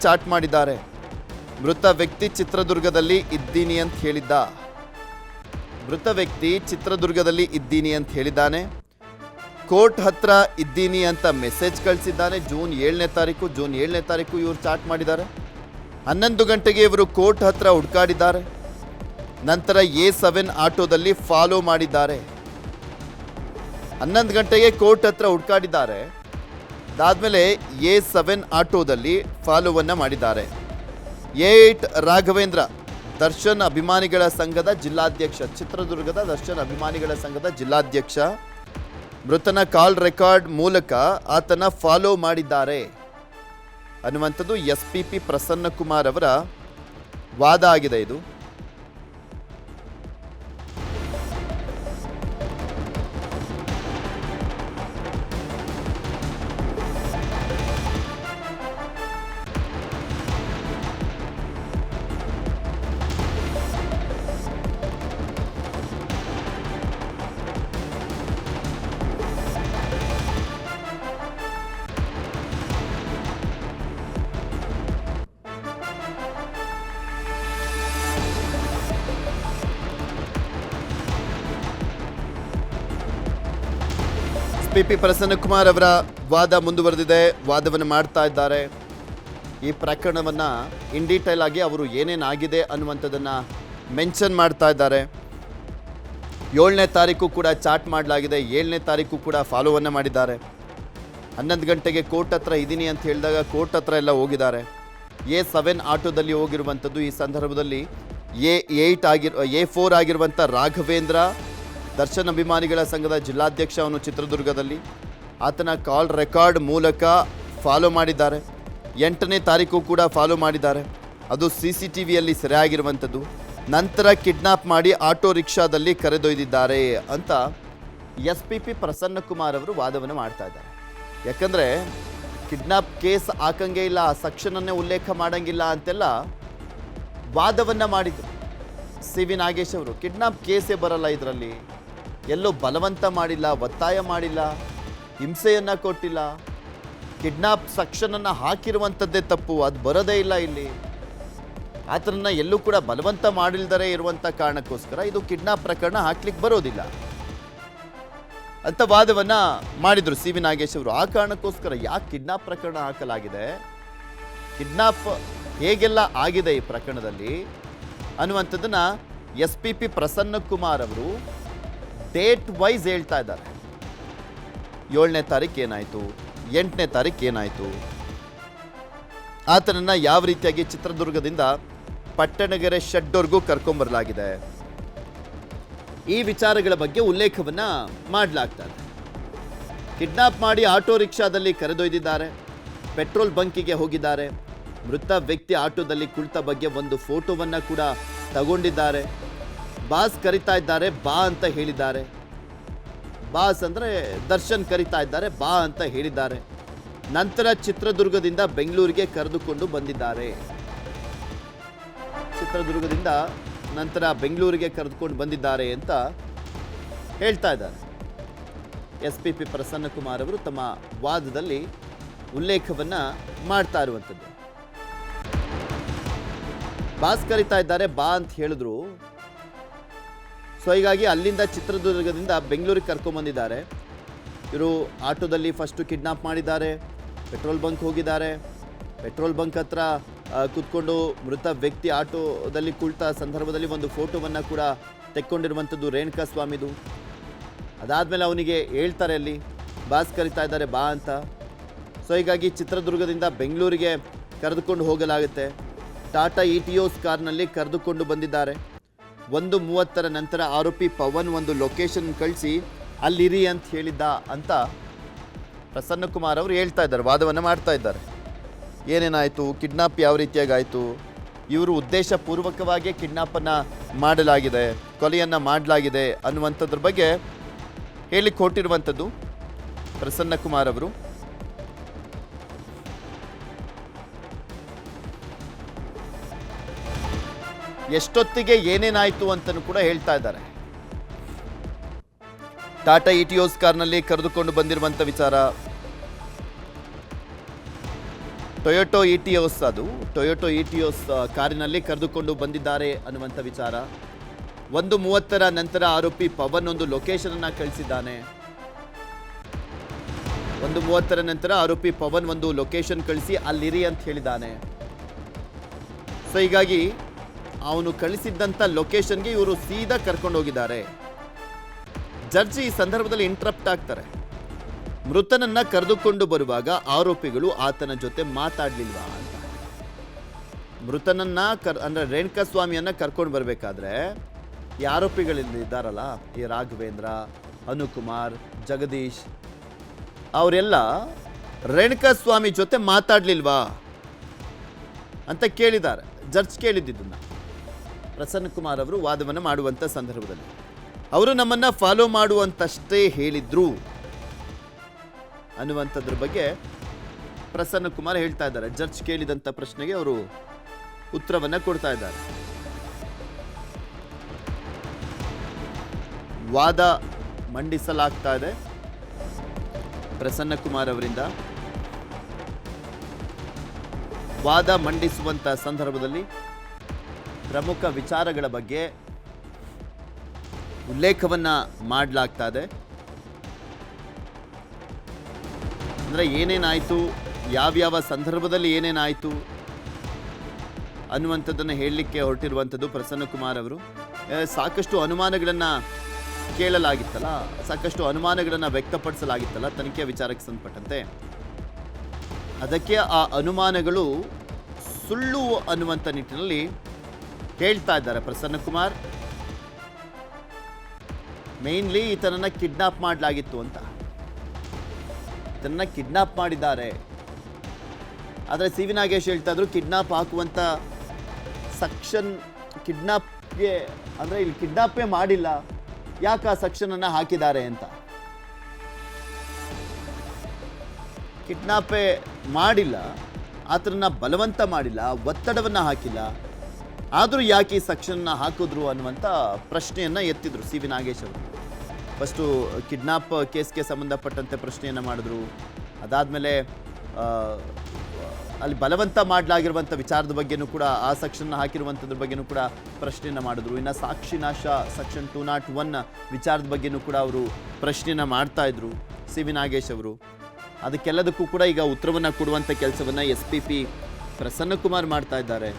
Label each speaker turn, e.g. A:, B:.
A: Chat ಮಾಡಿದ್ದಾರೆ. ಮೃತ ವ್ಯಕ್ತಿ ಚಿತ್ರದುರ್ಗದಲ್ಲಿ ಇದ್ದೀನಿ ಅಂತ ಹೇಳಿದ್ದಾನೆ. ಕೋರ್ಟ್ ಹತ್ರ ಇದ್ದೀನಿ ಅಂತ ಮೆಸೇಜ್ ಕಳಿಸಿದ್ದಾನೆ. ಜೂನ್ 7ನೇ ತಾರೀಕು ಇವರು ಚಾಟ್ ಮಾಡಿದ್ದಾರೆ. 11 ಗಂಟೆಗೆ ಇವರು ಕೋರ್ಟ್ ಹತ್ರ ಹುಡುಕಾಡಿದ್ದಾರೆ. ನಂತರ A7 ಆಟೋದಲ್ಲಿ ಫಾಲೋ ಮಾಡಿದ್ದಾರೆ. 11 ಗಂಟೆಗೆ ಕೋರ್ಟ್ ಹತ್ರ ಹುಡುಕಾಡಿದ್ದಾರೆ. ಅದಾದಮೇಲೆ A7 ಆಟೋದಲ್ಲಿ ಫಾಲೋವನ್ನು ಮಾಡಿದ್ದಾರೆ. A8 ರಾಘವೇಂದ್ರ ದರ್ಶನ್ ಅಭಿಮಾನಿಗಳ ಸಂಘದ ಜಿಲ್ಲಾಧ್ಯಕ್ಷ, ಚಿತ್ರದುರ್ಗದ ದರ್ಶನ್ ಅಭಿಮಾನಿಗಳ ಸಂಘದ ಜಿಲ್ಲಾಧ್ಯಕ್ಷ, ಮೃತನ ಕಾಲ್ ರೆಕಾರ್ಡ್ ಮೂಲಕ ಆತನ ಫಾಲೋ ಮಾಡಿದ್ದಾರೆ ಅನ್ನುವಂಥದ್ದು SPP ಪ್ರಸನ್ನಕುಮಾರ್ ಅವರ ವಾದ ಆಗಿದೆ. ಇದು SPP ಪ್ರಸನ್ನಕುಮಾರ್ ಅವರ ವಾದ ಮುಂದುವರೆದಿದೆ. ವಾದವನ್ನು ಮಾಡ್ತಾ ಇದ್ದಾರೆ. ಈ ಪ್ರಕರಣವನ್ನು ಇನ್ ಡೀಟೇಲ್ ಆಗಿ ಅವರು ಏನೇನಾಗಿದೆ ಅನ್ನುವಂಥದ್ದನ್ನು ಮೆನ್ಷನ್ ಮಾಡ್ತಾ ಇದ್ದಾರೆ. 7ನೇ ತಾರೀಕು ಕೂಡ ಚಾಟ್ ಮಾಡಲಾಗಿದೆ. 7ನೇ ತಾರೀಕು ಕೂಡ ಫಾಲೋವನ್ನು ಮಾಡಿದ್ದಾರೆ. 11 ಗಂಟೆಗೆ ಕೋರ್ಟ್ ಹತ್ರ ಇದ್ದೀನಿ ಅಂತ ಹೇಳಿದಾಗ ಕೋರ್ಟ್ ಹತ್ರ ಎಲ್ಲ ಹೋಗಿದ್ದಾರೆ. A7 ಆಟೋದಲ್ಲಿ ಹೋಗಿರುವಂಥದ್ದು. ಈ ಸಂದರ್ಭದಲ್ಲಿ A4 ಆಗಿರುವಂಥ ರಾಘವೇಂದ್ರ ದರ್ಶನ್ ಅಭಿಮಾನಿಗಳ ಸಂಘದ ಜಿಲ್ಲಾಧ್ಯಕ್ಷ, ಅವನು ಚಿತ್ರದುರ್ಗದಲ್ಲಿ, ಆತನ ಕಾಲ್ ರೆಕಾರ್ಡ್ ಮೂಲಕ ಫಾಲೋ ಮಾಡಿದ್ದಾರೆ. 8ನೇ ತಾರೀಕು ಕೂಡ ಫಾಲೋ ಮಾಡಿದ್ದಾರೆ. ಅದು CCTVಯಲ್ಲಿ ಸೆರೆಯಾಗಿರುವಂಥದ್ದು. ನಂತರ ಕಿಡ್ನಾಪ್ ಮಾಡಿ ಆಟೋ ರಿಕ್ಷಾದಲ್ಲಿ ಕರೆದೊಯ್ದಿದ್ದಾರೆ ಅಂತ SPP ಪ್ರಸನ್ನಕುಮಾರ್ ಅವರು ವಾದವನ್ನು ಮಾಡ್ತಾ ಇದ್ದಾರೆ. ಯಾಕಂದರೆ ಕಿಡ್ನಾಪ್ ಕೇಸ್ ಹಾಕಂಗೇ ಇಲ್ಲ, ಸೆಕ್ಷನನ್ನೇ ಉಲ್ಲೇಖ ಮಾಡಂಗಿಲ್ಲ ಅಂತೆಲ್ಲ ವಾದವನ್ನು ಮಾಡಿದರು CV ನಾಗೇಶ್ ಅವರು. ಕಿಡ್ನಾಪ್ ಕೇಸೇ ಬರಲ್ಲ, ಇದರಲ್ಲಿ ಎಲ್ಲೋ ಬಲವಂತ ಮಾಡಿಲ್ಲ, ಒತ್ತಾಯ ಮಾಡಿಲ್ಲ, ಹಿಂಸೆಯನ್ನು ಕೊಟ್ಟಿಲ್ಲ, ಕಿಡ್ನಾಪ್ ಸೆಕ್ಷನನ್ನು ಹಾಕಿರುವಂಥದ್ದೇ ತಪ್ಪು, ಅದು ಬರೋದೇ ಇಲ್ಲ. ಇಲ್ಲಿ ಆತನನ್ನು ಎಲ್ಲೂ ಕೂಡ ಬಲವಂತ ಮಾಡಿಲ್ದರೆ ಇರುವಂಥ ಕಾರಣಕ್ಕೋಸ್ಕರ ಇದು ಕಿಡ್ನಾಪ್ ಪ್ರಕರಣ ಹಾಕ್ಲಿಕ್ಕೆ ಬರೋದಿಲ್ಲ ಅಂತ ವಾದವನ್ನು ಮಾಡಿದರು CV ನಾಗೇಶ್ ಅವರು. ಆ ಕಾರಣಕ್ಕೋಸ್ಕರ ಯಾಕೆ ಕಿಡ್ನಾಪ್ ಪ್ರಕರಣ ಹಾಕಲಾಗಿದೆ, ಕಿಡ್ನಾಪ್ ಹೇಗೆಲ್ಲ ಆಗಿದೆ ಈ ಪ್ರಕರಣದಲ್ಲಿ ಅನ್ನುವಂಥದ್ದನ್ನು SPP ಪ್ರಸನ್ನಕುಮಾರ್ ಅವರು ಡೇಟ್ ವೈಸ್ ಹೇಳ್ತಾ ಇದ್ದಾರೆ. 7ನೇ ತಾರೀಕು ಏನಾಯಿತು, 8ನೇ ತಾರೀಕು ಏನಾಯಿತು, ಆತನನ್ನು ಯಾವ ರೀತಿಯಾಗಿ ಚಿತ್ರದುರ್ಗದಿಂದ ಪಟ್ಟಣಗೆರೆ ಶೆಡ್ವರೆಗೂ ಕರ್ಕೊಂಬರಲಾಗಿದೆ, ಈ ವಿಚಾರಗಳ ಬಗ್ಗೆ ಉಲ್ಲೇಖವನ್ನು ಮಾಡಲಾಗ್ತಾ ಇದೆ. ಕಿಡ್ನಾಪ್ ಮಾಡಿ ಆಟೋ ರಿಕ್ಷಾದಲ್ಲಿ ಕರೆದೊಯ್ದಿದ್ದಾರೆ. ಪೆಟ್ರೋಲ್ ಬಂಕಿಗೆ ಹೋಗಿದ್ದಾರೆ. ಮೃತ ವ್ಯಕ್ತಿ ಆಟೋದಲ್ಲಿ ಕುಳಿತ ಬಗ್ಗೆ ಒಂದು ಫೋಟೋವನ್ನು ಕೂಡ ತಗೊಂಡಿದ್ದಾರೆ. ಬಾಸ್ ಕರಿತಾ ಇದ್ದಾರೆ, ಬಾ ಅಂತ ಹೇಳಿದ್ದಾರೆ. ಬಾಸ್ ಅಂದರೆ ದರ್ಶನ್ ಕರಿತಾ ಇದ್ದಾರೆ, ಬಾ ಅಂತ ಹೇಳಿದ್ದಾರೆ. ನಂತರ ಚಿತ್ರದುರ್ಗದಿಂದ ಬೆಂಗಳೂರಿಗೆ ಕರೆದುಕೊಂಡು ಬಂದಿದ್ದಾರೆ. ಚಿತ್ರದುರ್ಗದಿಂದ ನಂತರ ಬೆಂಗಳೂರಿಗೆ ಕರೆದುಕೊಂಡು ಬಂದಿದ್ದಾರೆ ಅಂತ ಹೇಳ್ತಾ ಇದ್ದಾರೆ. SPP ಪ್ರಸನ್ನಕುಮಾರ್ ಅವರು ತಮ್ಮ ವಾದದಲ್ಲಿ ಉಲ್ಲೇಖವನ್ನು ಮಾಡ್ತಾ ಇರುವಂಥದ್ದು. ಬಾಸ್ ಕರಿತಾ ಇದ್ದಾರೆ, ಬಾ ಅಂತ ಹೇಳಿದ್ರು. ಸೊ ಹೀಗಾಗಿ ಅಲ್ಲಿಂದ ಚಿತ್ರದುರ್ಗದಿಂದ ಬೆಂಗಳೂರಿಗೆ ಕರ್ಕೊಂಬಂದಿದ್ದಾರೆ. ಇವರು ಆಟೋದಲ್ಲಿ ಫಸ್ಟು ಕಿಡ್ನಾಪ್ ಮಾಡಿದ್ದಾರೆ. ಪೆಟ್ರೋಲ್ ಬಂಕ್ ಹೋಗಿದ್ದಾರೆ. ಪೆಟ್ರೋಲ್ ಬಂಕ್ ಹತ್ರ ಕೂತ್ಕೊಂಡು ಮೃತ ವ್ಯಕ್ತಿ ಆಟೋದಲ್ಲಿ ಕುಳಿತ ಸಂದರ್ಭದಲ್ಲಿ ಒಂದು ಫೋಟೋವನ್ನು ಕೂಡ ತೆಕ್ಕೊಂಡಿರುವಂಥದ್ದು ರೇಣುಕಾ ಸ್ವಾಮಿದು. ಅದಾದಮೇಲೆ ಅವನಿಗೆ ಹೇಳ್ತಾರೆ ಅಲ್ಲಿ ಬಾಸ್ ಕರಿತಾ ಇದ್ದಾರೆ ಬಾ ಅಂತ. ಸೊ ಹೀಗಾಗಿ ಚಿತ್ರದುರ್ಗದಿಂದ ಬೆಂಗಳೂರಿಗೆ ಕರೆದುಕೊಂಡು ಹೋಗಲಾಗುತ್ತೆ. ಟಾಟಾ ಇಟಿಯೋಸ್ ಕಾರ್ನಲ್ಲಿ ಕರೆದುಕೊಂಡು ಬಂದಿದ್ದಾರೆ. 1:30 ನಂತರ ಆರೋಪಿ ಪವನ್ ಒಂದು ಲೊಕೇಶನ್ ಕಳಿಸಿ ಅಲ್ಲಿರಿ ಅಂತ ಹೇಳಿದ್ದ ಅಂತ ಪ್ರಸನ್ನಕುಮಾರ್ ಅವರು ಹೇಳ್ತಾ ಇದ್ದಾರೆ, ವಾದವನ್ನು ಮಾಡ್ತಾ ಇದ್ದಾರೆ. ಏನೇನಾಯಿತು, ಕಿಡ್ನಾಪ್ ಯಾವ ರೀತಿಯಾಗಿ ಆಯಿತು, ಇವರು ಉದ್ದೇಶಪೂರ್ವಕವಾಗಿ ಕಿಡ್ನಾಪನ್ನು ಮಾಡಲಾಗಿದೆ, ಕೊಲೆಯನ್ನು ಮಾಡಲಾಗಿದೆ ಅನ್ನುವಂಥದ್ರ ಬಗ್ಗೆ ಹೇಳಿಕ್ಕೆ ಹೊರಟಿರುವಂಥದ್ದು ಪ್ರಸನ್ನಕುಮಾರ್ ಅವರು. ಎಷ್ಟೊತ್ತಿಗೆ ಏನೇನಾಯಿತು ಅಂತಲೂ ಕೂಡ ಹೇಳ್ತಾ ಇದ್ದಾರೆ. ಟಾಟಾ ಇಟಿಯೋಸ್ ಕಾರ್ನಲ್ಲಿ ಕರೆದುಕೊಂಡು ಬಂದಿರುವಂಥ ವಿಚಾರ, ಟೊಯೋಟೋ ಇಟಿಯೋಸ್ ಅದು ಟೊಯೋಟೋ ಇಟಿಯೋಸ್ ಕಾರಿನಲ್ಲಿ ಕರೆದುಕೊಂಡು ಬಂದಿದ್ದಾರೆ ಅನ್ನುವಂಥ ವಿಚಾರ. 1:30 ನಂತರ ಆರೋಪಿ ಪವನ್ ಒಂದು ಲೊಕೇಶನ್ ಅನ್ನ ಕಳಿಸಿದ್ದಾನೆ. 1:30 ನಂತರ ಆರೋಪಿ ಪವನ್ ಒಂದು ಲೊಕೇಶನ್ ಕಳಿಸಿ ಅಲ್ಲಿರಿ ಅಂತ ಹೇಳಿದ್ದಾನೆ. ಸೊ ಹೀಗಾಗಿ ಅವನು ಕಳಿಸಿದ್ದಂಥ ಲೊಕೇಶನ್ಗೆ ಇವರು ಸೀದಾ ಕರ್ಕೊಂಡು ಹೋಗಿದ್ದಾರೆ. ಜಡ್ಜ್ ಈ ಸಂದರ್ಭದಲ್ಲಿ ಇಂಟರಪ್ಟ್ ಆಗ್ತಾರೆ. ಮೃತನನ್ನ ಕರೆದುಕೊಂಡು ಬರುವಾಗ ಆರೋಪಿಗಳು ಆತನ ಜೊತೆ ಮಾತಾಡ್ಲಿಲ್ವಾ ಅಂತ. ಮೃತನನ್ನ ಅಂದ್ರೆ ರೇಣುಕಾಸ್ವಾಮಿಯನ್ನ ಕರ್ಕೊಂಡು ಬರಬೇಕಾದ್ರೆ ಈ ಆರೋಪಿಗಳಿದ್ದಾರಲ್ಲ, ಈ ರಾಘವೇಂದ್ರ, ಅನುಕುಮಾರ್, ಜಗದೀಶ್, ಅವರೆಲ್ಲ ರೇಣುಕಾಸ್ವಾಮಿ ಜೊತೆ ಮಾತಾಡ್ಲಿಲ್ವಾ ಅಂತ ಕೇಳಿದ್ದಾರೆ. ಜಡ್ಜ್ ಕೇಳಿದ್ದನ್ನ ಪ್ರಸನ್ನ ಕುಮಾರ್ ಅವರು ವಾದವನ್ನು ಮಾಡುವಂಥ ಸಂದರ್ಭದಲ್ಲಿ ಅವರು ನಮ್ಮನ್ನ ಫಾಲೋ ಮಾಡುವಂತಷ್ಟೇ ಹೇಳಿದ್ರು ಅನ್ನುವಂಥದ್ರ ಬಗ್ಗೆ ಪ್ರಸನ್ನ ಕುಮಾರ್ ಹೇಳ್ತಾ ಇದ್ದಾರೆ. ಜಡ್ಜ್ ಕೇಳಿದಂಥ ಪ್ರಶ್ನೆಗೆ ಅವರು ಉತ್ತರವನ್ನ ಕೊಡ್ತಾ ಇದ್ದಾರೆ. ವಾದ ಮಂಡಿಸಲಾಗ್ತಾ ಇದೆ ಪ್ರಸನ್ನ ಕುಮಾರ್ ಅವರಿಂದ. ವಾದ ಮಂಡಿಸುವಂತ ಸಂದರ್ಭದಲ್ಲಿ ಪ್ರಮುಖ ವಿಚಾರಗಳ ಬಗ್ಗೆ ಉಲ್ಲೇಖವನ್ನ ಮಾಡಲಾಗ್ತಾ ಇದೆ. ಅಂದರೆ ಏನೇನಾಯಿತು, ಯಾವ್ಯಾವ ಸಂದರ್ಭದಲ್ಲಿ ಏನೇನಾಯಿತು ಅನ್ನುವಂಥದ್ದನ್ನು ಹೇಳಲಿಕ್ಕೆ ಹೊರಟಿರುವಂಥದ್ದು ಪ್ರಸನ್ನ ಕುಮಾರ್ ಅವರು. ಸಾಕಷ್ಟು ಅನುಮಾನಗಳನ್ನು ಕೇಳಲಾಗಿತ್ತಲ್ಲ, ಸಾಕಷ್ಟು ಅನುಮಾನಗಳನ್ನು ವ್ಯಕ್ತಪಡಿಸಲಾಗಿತ್ತಲ್ಲ ತನಿಖೆಯ ವಿಚಾರಕ್ಕೆ ಸಂಬಂಧಪಟ್ಟಂತೆ. ಅದಕ್ಕೆ ಆ ಅನುಮಾನಗಳು ಸುಳ್ಳು ಅನ್ನುವಂಥ ನಿಟ್ಟಿನಲ್ಲಿ ಹೇಳ್ತಾ ಇದ್ದಾರೆ ಪ್ರಸನ್ನ ಕುಮಾರ್. ಮೇನ್ಲಿ ಈತನನ್ನ ಕಿಡ್ನಾಪ್ ಮಾಡಲಾಗಿತ್ತು ಅಂತ, ಇದನ್ನ ಕಿಡ್ನಾಪ್ ಮಾಡಿದ್ದಾರೆ. ಆದರೆ ಸಿ ವಿ ನಾಗೇಶ್ ಹೇಳ್ತಾ ಇದ್ರು ಕಿಡ್ನಾಪ್ ಹಾಕುವಂಥ ಸೆಕ್ಷನ್, ಕಿಡ್ನಾಪ್ಗೆ ಅಂದರೆ ಇಲ್ಲಿ ಕಿಡ್ನಾಪೇ ಮಾಡಿಲ್ಲ, ಯಾಕೆ ಆ ಸೆಕ್ಷನನ್ನು ಹಾಕಿದ್ದಾರೆ ಅಂತ. ಕಿಡ್ನಾಪೇ ಮಾಡಿಲ್ಲ, ಆತನನ್ನ ಬಲವಂತ ಮಾಡಿಲ್ಲ, ಒತ್ತಡವನ್ನು ಹಾಕಿಲ್ಲ, ಆದರೂ ಯಾಕೆ ಈ ಸೆಕ್ಷನ್ನ ಹಾಕಿದ್ರು ಅನ್ನುವಂಥ ಪ್ರಶ್ನೆಯನ್ನು ಎತ್ತಿದ್ರು ಸಿ ವಿ ನಾಗೇಶ್ ಅವರು. ಫಸ್ಟು ಕಿಡ್ನಾಪ್ ಕೇಸ್ಗೆ ಸಂಬಂಧಪಟ್ಟಂತೆ ಪ್ರಶ್ನೆಯನ್ನು ಮಾಡಿದ್ರು. ಅದಾದಮೇಲೆ ಅಲ್ಲಿ ಬಲವಂತ ಮಾಡಲಾಗಿರುವಂಥ ವಿಚಾರದ ಬಗ್ಗೆನೂ ಕೂಡ, ಆ ಸೆಕ್ಷನ್ನ ಹಾಕಿರುವಂಥದ್ರ ಬಗ್ಗೆನೂ ಕೂಡ ಪ್ರಶ್ನೆಯನ್ನು ಮಾಡಿದ್ರು. ಇನ್ನು ಸಾಕ್ಷಿ ನಾಶ ಸೆಕ್ಷನ್ 201 ವಿಚಾರದ ಬಗ್ಗೆನೂ ಕೂಡ ಅವರು ಪ್ರಶ್ನೆಯನ್ನು ಮಾಡ್ತಾ ಇದ್ರು ಸಿ ವಿ ನಾಗೇಶ್ ಅವರು. ಅದಕ್ಕೆಲ್ಲದಕ್ಕೂ ಕೂಡ ಈಗ ಉತ್ತರವನ್ನು ಕೊಡುವಂಥ ಕೆಲಸವನ್ನು SP ಪ್ರಸನ್ನ ಕುಮಾರ್ ಮಾಡ್ತಾ ಇದ್ದಾರೆ.